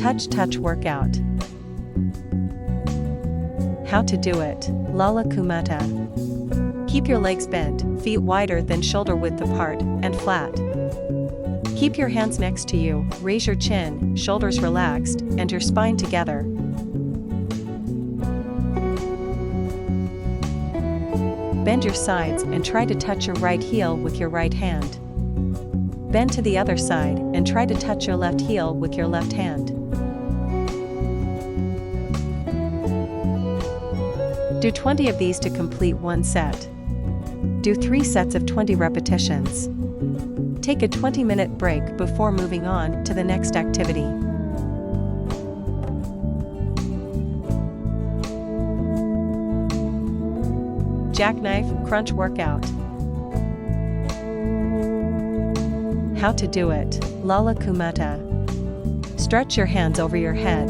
touch workout. How to do it. Lala Kumata. Keep your legs bent, feet wider than shoulder width apart, and flat. Keep your hands next to you, raise your chin, shoulders relaxed, and your spine together. Bend your sides and try to touch your right heel with your right hand. Bend to the other side and try to touch your left heel with your left hand. Do 20 of these to complete one set. Do 3 sets of 20 repetitions. Take a 20-minute break before moving on to the next activity. Jackknife crunch workout. How to do it. Lala Kumata. Stretch your hands over your head.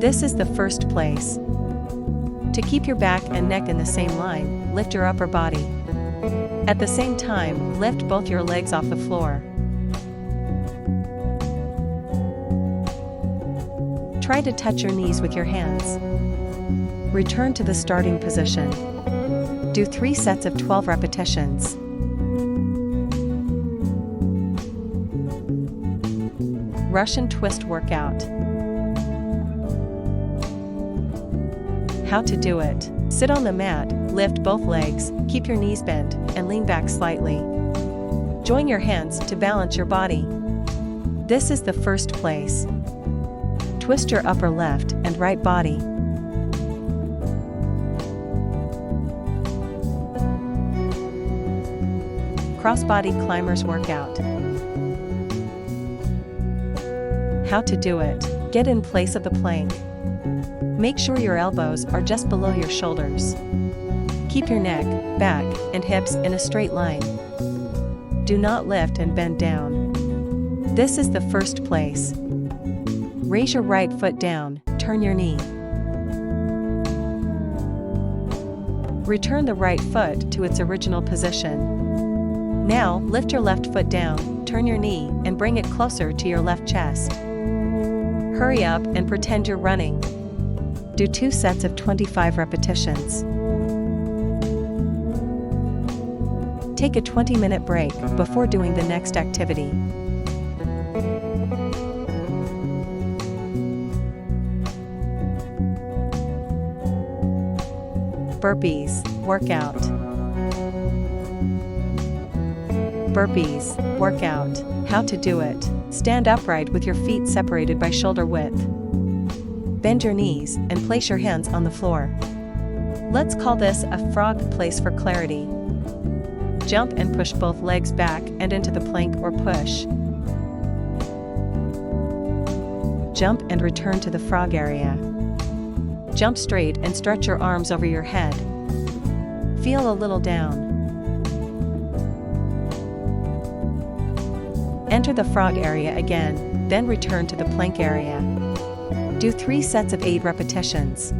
This is the first place. To keep your back and neck in the same line, lift your upper body. At the same time, lift both your legs off the floor. Try to touch your knees with your hands. Return to the starting position. Do 3 sets of 12 repetitions. Russian twist workout. How to do it. Sit on the mat, lift both legs, keep your knees bent, and lean back slightly. Join your hands to balance your body. This is the first place. Twist your upper left and right body. Crossbody climbers workout. How to do it. Get in place of the plank. Make sure your elbows are just below your shoulders. Keep your neck, back, and hips in a straight line. Do not lift and bend down. This is the first place. Raise your right foot down, turn your knee. Return the right foot to its original position. Now, lift your left foot down, turn your knee, and bring it closer to your left chest. Hurry up and pretend you're running. Do 2 sets of 25 repetitions. Take a 20-minute break before doing the next activity. Burpees workout. Burpees workout. How to do it. Stand upright with your feet separated by shoulder width. Bend your knees and place your hands on the floor. Let's call this a frog place for clarity. Jump and push both legs back and into the plank or push. Jump and return to the frog area. Jump straight and stretch your arms over your head. Feel a little down. Enter the frog area again, then return to the plank area. Do 3 sets of 8 repetitions.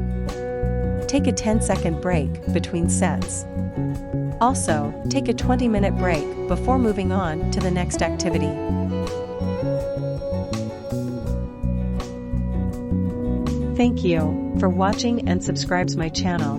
Take a 10-second break between sets. Also, take a 20-minute break before moving on to the next activity. Thank you for watching and subscribe my channel.